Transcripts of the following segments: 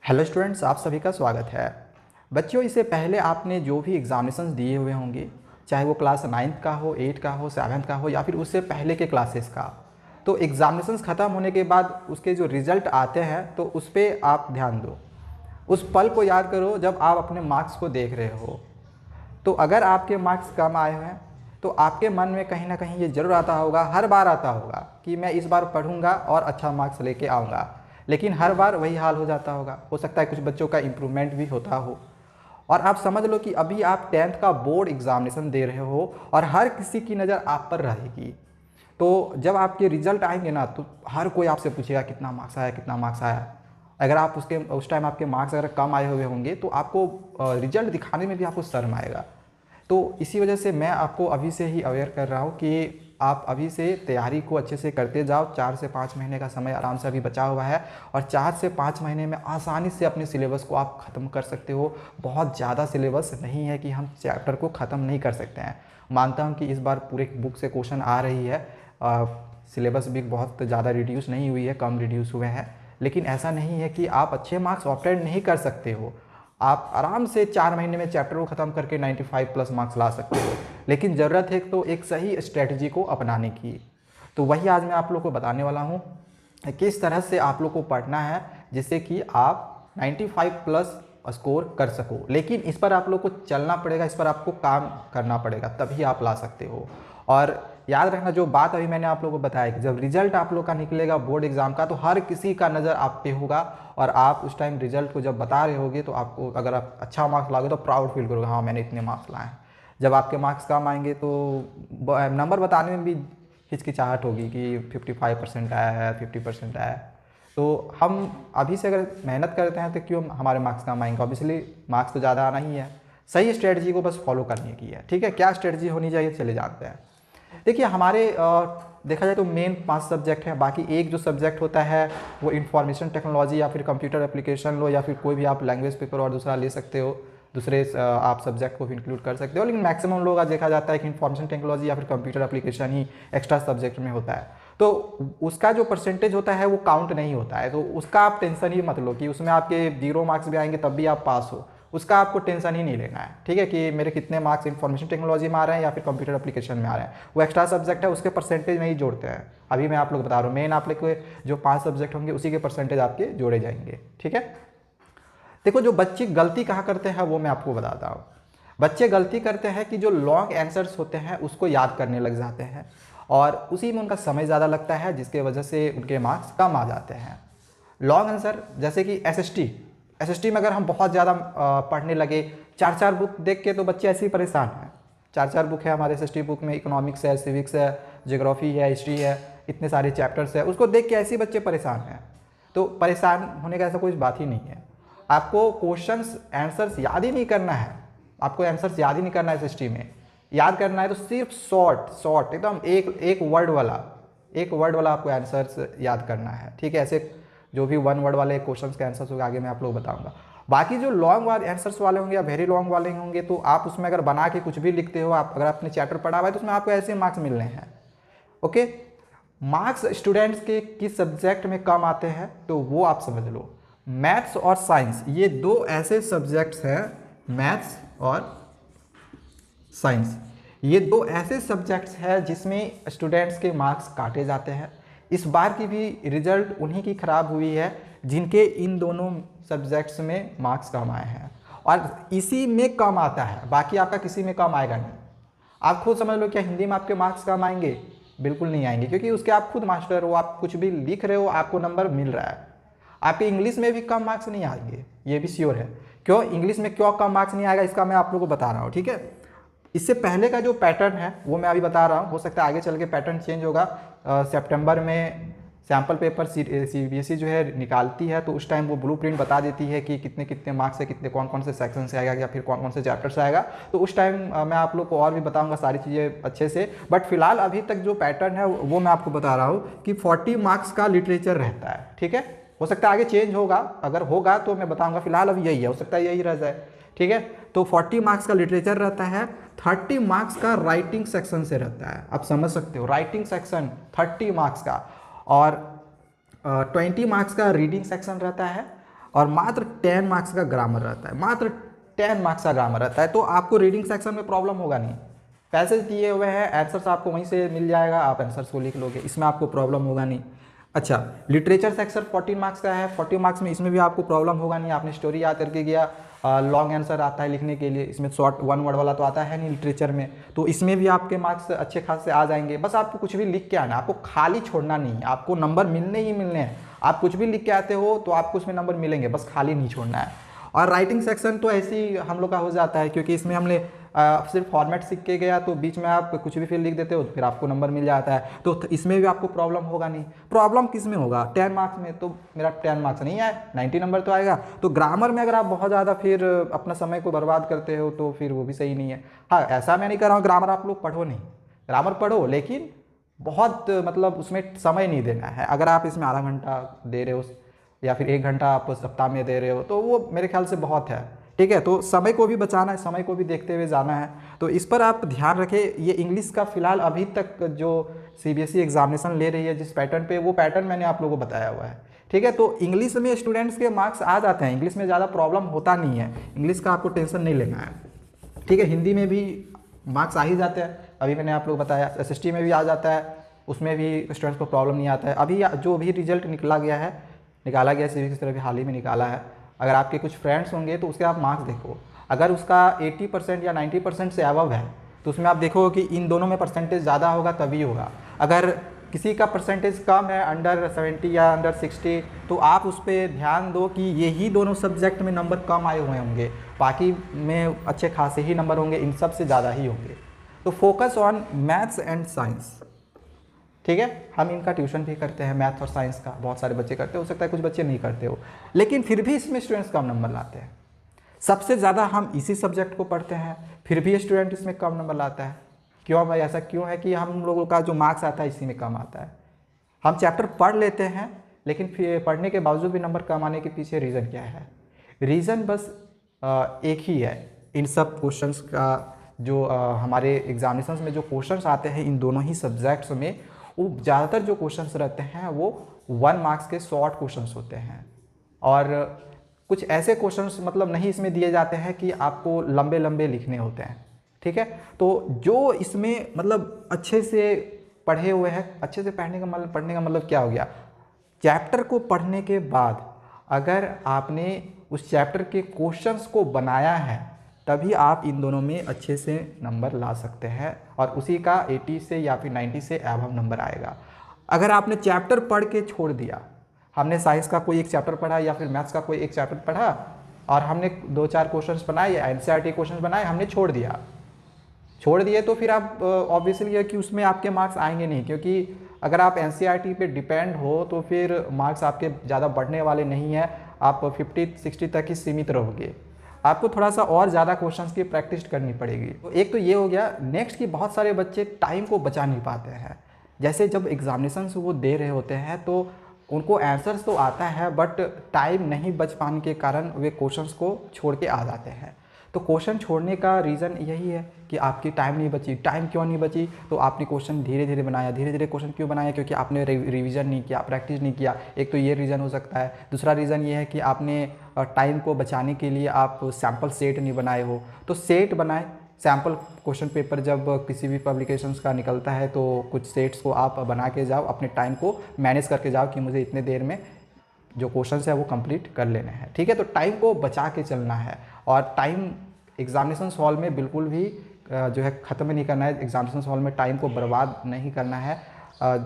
Hello students, आप सभी का स्वागत है। बच्चों, इससे पहले आपने जो भी एग्जामिनेशंस दिए हुए होंगे, चाहे वो क्लास 9th का हो, 8th का हो, 7th का हो या फिर उससे पहले के क्लासेस का, तो एग्जामिनेशंस ख़त्म होने के बाद उसके जो रिज़ल्ट आते हैं तो उस पर आप ध्यान दो। उस पल को याद करो जब आप अपने मार्क्स को देख रहे हो। तो अगर आपके मार्क्स कम आए हुए हैं तो आपके मन में कहीं ना कहीं ये ज़रूर आता होगा, हर बार आता होगा कि मैं इस बार पढ़ूंगा और अच्छा मार्क्स लेके आऊँगा, लेकिन हर बार वही हाल हो जाता होगा। हो सकता है कुछ बच्चों का इम्प्रूवमेंट भी होता हो। और आप समझ लो कि अभी आप 10th का बोर्ड एग्जामिनेशन दे रहे हो और हर किसी की नज़र आप पर रहेगी। तो जब आपके रिजल्ट आएंगे ना तो हर कोई आपसे पूछेगा कितना मार्क्स आया, कितना मार्क्स आया। अगर आप उस टाइम आपके मार्क्स अगर कम आए हुए होंगे तो आपको रिजल्ट दिखाने में भी आपको शर्म आएगा। तो इसी वजह से मैं आपको अभी से ही अवेयर कर रहा हूँ कि आप अभी से तैयारी को अच्छे से करते जाओ। 4 से 5 महीने का समय आराम से अभी बचा हुआ है और 4 से 5 महीने में आसानी से अपने सिलेबस को आप ख़त्म कर सकते हो। बहुत ज़्यादा सिलेबस नहीं है कि हम चैप्टर को ख़त्म नहीं कर सकते हैं। मानता हूँ कि इस बार पूरे बुक से क्वेश्चन आ रही है, सिलेबस भी बहुत ज़्यादा रिड्यूस नहीं हुई है, कम रिड्यूस हुए हैं, लेकिन ऐसा नहीं है कि आप अच्छे मार्क्स ऑब्टेन नहीं कर सकते हो। आप आराम से 4 महीने में चैप्टर को ख़त्म करके 95 प्लस मार्क्स ला सकते हो, लेकिन ज़रूरत है तो एक सही स्ट्रेटजी को अपनाने की। तो वही आज मैं आप लोग को बताने वाला हूँ किस तरह से आप लोग को पढ़ना है जिससे कि आप 95 प्लस स्कोर कर सको। लेकिन इस पर आप लोग को चलना पड़ेगा, इस पर आपको काम करना पड़ेगा, तभी आप ला सकते हो। और याद रखना जो बात अभी मैंने आप लोगों को बताया कि जब रिजल्ट आप लोग का निकलेगा बोर्ड एग्जाम का तो हर किसी का नज़र आप पे होगा और आप उस टाइम रिजल्ट को जब बता रहे होगे तो आपको, अगर आप अच्छा मार्क्स लाओगे तो प्राउड फील करोगे, हाँ मैंने इतने मार्क्स लाए हैं। जब आपके मार्क्स कम आएंगे तो नंबर बताने में भी हिचकिचाहट होगी कि 55% आया है, 50% आया है। तो हम अभी से अगर मेहनत करते हैं तो क्यों हमारे मार्क्स कम आएंगे? ऑब्वियसली मार्क्स तो ज़्यादा आना ही है। सही स्ट्रेटजी को बस फॉलो करने की है। ठीक है, क्या स्ट्रेटजी होनी चाहिए चले जानते हैं। देखिए हमारे देखा जाए तो मेन 5 सब्जेक्ट हैं, बाकी एक जो सब्जेक्ट होता है वो इंफॉर्मेशन टेक्नोलॉजी या फिर कंप्यूटर एप्लीकेशन लो या फिर कोई भी आप लैंग्वेज पेपर और दूसरा ले सकते हो, दूसरे आप सब्जेक्ट को भी इंक्लूड कर सकते हो। लेकिन मैक्सिमम लोग आज देखा जाता है कि इंफॉर्मेशन टेक्नोलॉजी या फिर कंप्यूटर एप्लीकेशन ही एक्स्ट्रा सब्जेक्ट में होता है, तो उसका जो परसेंटेज होता है वो काउंट नहीं होता है। तो उसका आप टेंशन ही मत लो कि उसमें आपके 0 मार्क्स भी आएंगे तब भी आप पास हो, उसका आपको टेंशन ही नहीं लेना है। ठीक है, कि मेरे कितने मार्क्स इंफॉर्मेशन टेक्नोलॉजी में आ रहे हैं या फिर कंप्यूटर एप्लीकेशन में आ रहे हैं, वो एक्स्ट्रा सब्जेक्ट है, उसके परसेंटेज में ही जोड़ते हैं। अभी मैं आप लोग बता रहा हूँ, मेन आप लोग के जो 5 सब्जेक्ट होंगे उसी के परसेंटेज आपके जोड़े जाएंगे। ठीक है, देखो जो बच्चे गलती कहाँ करते हैं वो मैं आपको बताता हूँ। बच्चे गलती करते हैं कि जो लॉन्ग आंसर्स होते हैं उसको याद करने लग जाते हैं और उसी में उनका समय ज़्यादा लगता है, जिसके वजह से उनके मार्क्स कम आ जाते हैं। लॉन्ग आंसर जैसे कि एसएसटी में अगर हम बहुत ज़्यादा पढ़ने लगे, 4 बुक देख के तो बच्चे ऐसे ही परेशान हैं। 4 बुक है हमारे एसएसटी बुक में, इकोनॉमिक्स है, सिविक्स है, ज्योग्राफी है, हिस्ट्री है, इतने सारे चैप्टर्स है, उसको देख के ऐसे ही बच्चे परेशान हैं। तो परेशान होने का ऐसा कोई बात ही नहीं है। आपको क्वेश्चंस आंसर्स याद ही नहीं करना है, आपको आंसर्स याद ही नहीं करना है एसएसटी में। याद करना है तो सिर्फ शॉर्ट एकदम एक वर्ड वाला आपको आंसर्स याद करना है। ठीक है, ऐसे जो भी 1 वर्ड वाले क्वेश्चंस के आंसर्स होंगे आगे मैं आप लोग बताऊंगा। बाकी जो लॉन्ग वाले आंसर्स वाले होंगे या वेरी लॉन्ग वाले होंगे तो आप उसमें अगर बना के कुछ भी लिखते हो, आप अगर आपने चैप्टर पढ़ा हुआ है तो उसमें आपको ऐसे मार्क्स मिलने हैं। ओके, मार्क्स स्टूडेंट्स के किस सब्जेक्ट में कम आते हैं तो वो आप समझ लो। मैथ्स और साइंस, ये 2 ऐसे सब्जेक्ट्स हैं, मैथ्स और साइंस, ये 2 ऐसे सब्जेक्ट्स हैं जिसमें स्टूडेंट्स के मार्क्स काटे जाते हैं। इस बार की भी रिजल्ट उन्हीं की खराब हुई है जिनके इन दोनों सब्जेक्ट्स में मार्क्स कम आए हैं, और इसी में कम आता है, बाकी आपका किसी में कम आएगा नहीं। आप खुद समझ लो, क्या हिंदी में आपके मार्क्स कम आएंगे? बिल्कुल नहीं आएंगे, क्योंकि उसके आप खुद मास्टर हो, आप कुछ भी लिख रहे हो आपको नंबर मिल रहा है। आपके इंग्लिश में भी कम मार्क्स नहीं आएंगे, ये भी श्योर है। क्यों इंग्लिश में क्यों कम मार्क्स नहीं आएगा इसका मैं आप लोगों को बता रहा हूँ। ठीक है, इससे पहले का जो पैटर्न है वो मैं अभी बता रहा हूँ, हो सकता है आगे चल के पैटर्न चेंज होगा। सितंबर में सैम्पल पेपर सीबीएसई जो है निकालती है, तो उस टाइम वो ब्लूप्रिंट बता देती है कि कितने कितने मार्क्स से कितने कौन कौन से सेक्शन से आएगा या फिर कौन कौन से चैप्टर से आएगा। तो उस टाइम मैं आप लोग को और भी बताऊंगा सारी चीज़ें अच्छे से। बट फिलहाल अभी तक जो पैटर्न है वो मैं आपको बता रहा हूँ कि 40 मार्क्स का लिटरेचर रहता है। ठीक है, हो सकता है आगे चेंज होगा, अगर होगा तो मैं बताऊँगा, फिलहाल अभी यही है, हो सकता है यही रह जाए। ठीक है, तो 40 मार्क्स का लिटरेचर रहता है, 30 मार्क्स का राइटिंग सेक्शन से रहता है। आप समझ सकते हो, राइटिंग सेक्शन 30 मार्क्स का, और 20 मार्क्स का रीडिंग सेक्शन रहता है, और मात्र 10 मार्क्स का ग्रामर रहता है, मात्र 10 मार्क्स का ग्रामर रहता है। तो आपको रीडिंग सेक्शन में प्रॉब्लम होगा नहीं, पैसेज दिए हुए हैं, आंसर्स आपको वहीं से मिल जाएगा, आप आंसर्स को लिख लोगे, इसमें आपको प्रॉब्लम होगा नहीं। अच्छा, लिटरेचर सेक्शन 14 मार्क्स का है, 40 मार्क्स में इसमें भी आपको प्रॉब्लम होगा नहीं, आपने स्टोरी याद करके गया, लॉन्ग आंसर आता है लिखने के लिए, इसमें शॉर्ट 1 वर्ड वाला तो आता है नहीं लिटरेचर में, तो इसमें भी आपके मार्क्स अच्छे खासे आ जाएंगे। बस आपको कुछ भी लिख के आना, आपको खाली छोड़ना नहीं है, आपको नंबर मिलने ही मिलने हैं। आप कुछ भी लिख के आते हो तो आपको उसमें नंबर मिलेंगे, बस खाली नहीं छोड़ना है। और राइटिंग सेक्शन तो ऐसे ही हम लोग का हो जाता है, क्योंकि इसमें हमने सिर्फ फॉर्मेट सीख के गया, तो बीच में आप कुछ भी फिर लिख देते हो तो फिर आपको नंबर मिल जाता है, तो इसमें भी आपको प्रॉब्लम होगा नहीं। प्रॉब्लम किस में होगा? 10 मार्क्स में, तो मेरा 10 मार्क्स नहीं आए, 90 नंबर तो आएगा। तो ग्रामर में अगर आप बहुत ज़्यादा फिर अपना समय को बर्बाद करते हो तो फिर वो भी सही नहीं है। हाँ, ऐसा मैं नहीं कर रहा हूँ ग्रामर आप लोग पढ़ो नहीं, ग्रामर पढ़ो, लेकिन बहुत मतलब उसमें समय नहीं देना है। अगर आप इसमें आधा घंटा दे रहे हो या फिर 1 घंटा आप सप्ताह में दे रहे हो तो वो मेरे ख्याल से बहुत है, ठीक है। तो समय को भी बचाना है, समय को भी देखते हुए जाना है, तो इस पर आप ध्यान रखें। ये इंग्लिश का फिलहाल अभी तक जो सीबीएसई एग्जामिनेशन ले रही है जिस पैटर्न पे, वो पैटर्न मैंने आप लोगों को बताया हुआ है, ठीक है। तो इंग्लिश में स्टूडेंट्स के मार्क्स आ जाते हैं, इंग्लिश में ज़्यादा प्रॉब्लम होता नहीं है, इंग्लिश का आपको टेंशन नहीं लेना है, ठीक है। हिंदी में भी मार्क्स आ ही जाते हैं, अभी मैंने आप लोग बताया, एसएसटी में भी आ जाता है, उसमें भी स्टूडेंट्स को प्रॉब्लम नहीं आता है। अभी जो भी रिजल्ट निकाला गया सीबीएसई की तरफ हाल ही में निकाला है, अगर आपके कुछ फ्रेंड्स होंगे तो उसके आप मार्क्स देखो, अगर उसका 80% या 90% से अबव है तो उसमें आप देखो कि इन दोनों में परसेंटेज ज़्यादा होगा तभी होगा। अगर किसी का परसेंटेज कम है, अंडर 70 या अंडर 60, तो आप उस पर ध्यान दो कि यही दोनों सब्जेक्ट में नंबर कम आए हुए होंगे, बाकी में अच्छे खासे ही नंबर होंगे, इन सब से ज़्यादा ही होंगे। तो focus on maths and science, ठीक है। हम इनका ट्यूशन भी करते हैं, मैथ और साइंस का, बहुत सारे बच्चे करते हो सकता है कुछ बच्चे नहीं करते हो, लेकिन फिर भी इसमें स्टूडेंट्स कम नंबर लाते हैं। सबसे ज़्यादा हम इसी सब्जेक्ट को पढ़ते हैं, फिर भी स्टूडेंट इसमें कम नंबर लाता है। क्यों भाई, ऐसा क्यों है कि हम लोगों का जो मार्क्स आता है इसी में कम आता है? हम चैप्टर पढ़ लेते हैं, लेकिन फिर पढ़ने के बावजूद भी नंबर कम आने के पीछे रीज़न क्या है? रीज़न बस एक ही है, इन सब क्वेश्चंस का जो हमारे एग्जामिनेशंस में जो क्वेश्चंस आते हैं इन दोनों ही सब्जेक्ट्स में, वो ज़्यादातर जो क्वेश्चंस रहते हैं वो 1 मार्क्स के शॉर्ट क्वेश्चंस होते हैं, और कुछ ऐसे क्वेश्चंस मतलब नहीं इसमें दिए जाते हैं कि आपको लंबे लंबे लिखने होते हैं, ठीक है। तो जो इसमें मतलब अच्छे से पढ़े हुए हैं, अच्छे से पढ़ने का मतलब क्या हो गया? चैप्टर को पढ़ने के बाद अगर आपने उस चैप्टर के क्वेश्चंस को बनाया है तभी आप इन दोनों में अच्छे से नंबर ला सकते हैं, और उसी का 80 से या फिर 90 से अबव नंबर आएगा। अगर आपने चैप्टर पढ़ के छोड़ दिया, हमने साइंस का कोई एक चैप्टर पढ़ा या फिर मैथ्स का कोई एक चैप्टर पढ़ा और हमने 2-4 क्वेश्चंस बनाए या एनसीईआरटी क्वेश्चंस बनाए, हमने छोड़ दिए, तो फिर आप ऑब्वियसली है कि उसमें आपके मार्क्स आएंगे नहीं, क्योंकि अगर आप एनसीईआरटी पे डिपेंड हो तो फिर मार्क्स आपके ज़्यादा बढ़ने वाले नहीं हैं, आप 50-60 तक ही सीमित रहोगे। आपको थोड़ा सा और ज़्यादा क्वेश्चंस की प्रैक्टिस करनी पड़ेगी। तो एक तो ये हो गया। नेक्स्ट कि बहुत सारे बच्चे टाइम को बचा नहीं पाते हैं, जैसे जब एग्जामिनेशंस वो दे रहे होते हैं तो उनको आंसर्स तो आता है, बट टाइम नहीं बच पाने के कारण वे क्वेश्चंस को छोड़ के आ जाते हैं। तो क्वेश्चन छोड़ने का रीज़न यही है कि आपकी टाइम नहीं बची। टाइम क्यों नहीं बची? तो आपने क्वेश्चन धीरे धीरे बनाया। धीरे धीरे क्वेश्चन क्यों बनाया? क्योंकि आपने रिवीजन नहीं किया, प्रैक्टिस नहीं किया। एक तो ये रीज़न हो सकता है। दूसरा रीज़न ये है कि आपने टाइम को बचाने के लिए आप सैम्पल सेट नहीं बनाए हो। तो सेट बनाए, सैम्पल क्वेश्चन पेपर जब किसी भी पब्लिकेशंस का निकलता है तो कुछ सेट्स को आप बना के जाओ, अपने टाइम को मैनेज करके जाओ कि मुझे इतने देर में जो क्वेश्चंस है वो कंप्लीट कर लेने हैं, ठीक है। तो टाइम को बचा के चलना है, और टाइम एग्जामिनेशन हॉल में बिल्कुल भी जो है ख़त्म नहीं करना है। एग्जामिनेशन हॉल में टाइम को बर्बाद नहीं करना है।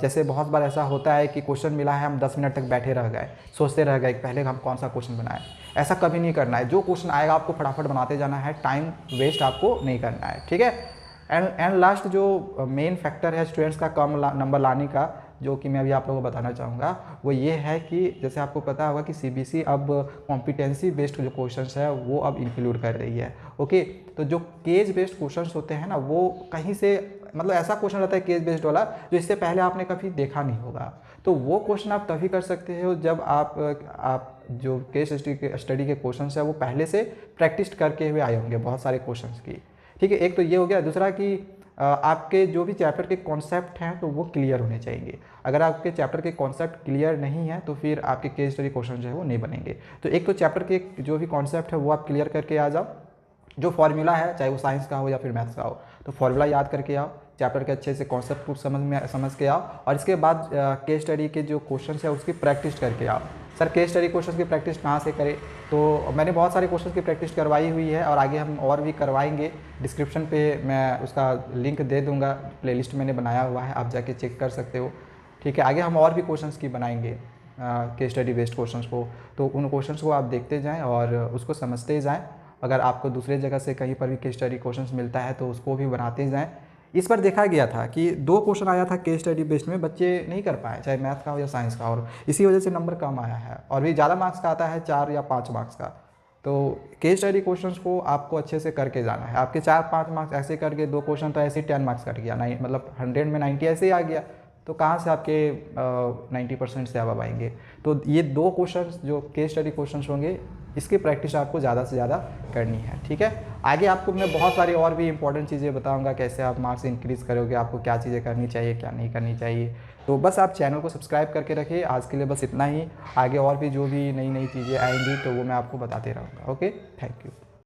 जैसे बहुत बार ऐसा होता है कि क्वेश्चन मिला है, हम 10 मिनट तक बैठे रह गए, सोचते रह गए कि पहले हम कौन सा क्वेश्चन बनाएं। ऐसा कभी नहीं करना है। जो क्वेश्चन आएगा आपको फटाफट बनाते जाना है, टाइम वेस्ट आपको नहीं करना है, ठीक है। एंड लास्ट जो मेन फैक्टर है स्टूडेंट्स का कम नंबर लाने का, जो कि मैं अभी आप लोगों को बताना चाहूँगा, वो ये है कि जैसे आपको पता होगा कि सीबीएसई अब कॉम्पिटेंसी बेस्ड जो क्वेश्चंस है वो अब इंक्लूड कर रही है, ओके। तो जो केस बेस्ड क्वेश्चंस होते हैं ना, वो कहीं से मतलब ऐसा क्वेश्चन रहता है केस बेस्ड वाला जो इससे पहले आपने कभी देखा नहीं होगा। तो वो क्वेश्चन आप तभी कर सकते हो जब आप जो केस स्टडी के क्वेश्चंस है वो पहले से प्रैक्टिस करके हुए आए होंगे बहुत सारे क्वेश्चंस की, ठीक है। एक तो ये हो गया। दूसरा कि आपके जो भी चैप्टर के कॉन्सेप्ट हैं तो वो क्लियर होने चाहिए। अगर आपके चैप्टर के कॉन्सेप्ट क्लियर नहीं है तो फिर आपके केस स्टडी क्वेश्चन जो है वो नहीं बनेंगे। तो एक तो चैप्टर के जो भी कॉन्सेप्ट है वो आप क्लियर करके आ जाओ, जो फॉर्मूला है चाहे वो साइंस का हो या फिर मैथ्स का हो, तो फॉर्मूला याद करके आओ, चैप्टर के अच्छे से कॉन्सेप्ट को समझ के आओ, और इसके बाद केस स्टडी के जो क्वेश्चन है उसकी प्रैक्टिस करके आओ। सर केस स्टडी क्वेश्चन की प्रैक्टिस कहाँ से करें? तो मैंने बहुत सारे क्वेश्चन की प्रैक्टिस करवाई हुई है और आगे हम और भी करवाएंगे। डिस्क्रिप्शन पे मैं उसका लिंक दे दूँगा, प्लेलिस्ट मैंने बनाया हुआ है, आप जाके चेक कर सकते हो। ठीक है, आगे हम और भी क्वेश्चंस की बनाएंगे केस स्टडी बेस्ड क्वेश्चंस को, तो उन क्वेश्चंस को आप देखते जाएं और उसको समझते जाएं। अगर आपको दूसरे जगह से कहीं पर भी केस स्टडी क्वेश्चंस मिलता है तो उसको भी बनाते जाएं। इस बार देखा गया था कि 2 क्वेश्चन आया था केस स्टडी बेस्ड में, बच्चे नहीं कर पाए, चाहे मैथ का हो या साइंस का, और इसी वजह से नंबर कम आया है। और भी ज़्यादा मार्क्स का आता है 4 या 5 मार्क्स का। तो केस स्टडी क्वेश्चंस को आपको अच्छे से करके जाना है। आपके 4-5 मार्क्स ऐसे करके 2 क्वेश्चन तो ऐसे ही 10 मार्क्स कट गया, नहीं मतलब 100 में 90 ऐसे ही आ गया, तो कहाँ से आपके 90% से अब आएंगे। तो ये 2 क्वेश्चन जो केस स्टडी क्वेश्चन होंगे, इसकी प्रैक्टिस आपको ज़्यादा से ज़्यादा करनी है। ठीक है, आगे आपको मैं बहुत सारी और भी इंपॉर्टेंट चीज़ें बताऊंगा, कैसे आप मार्क्स इंक्रीज़ करोगे, आपको क्या चीज़ें करनी चाहिए क्या नहीं करनी चाहिए। तो बस आप चैनल को सब्सक्राइब करके रखिए। आज के लिए बस इतना ही, आगे और भी जो भी नई नई चीज़ें आएंगी तो वो मैं आपको बताते रहूँगा। Okay, thank you.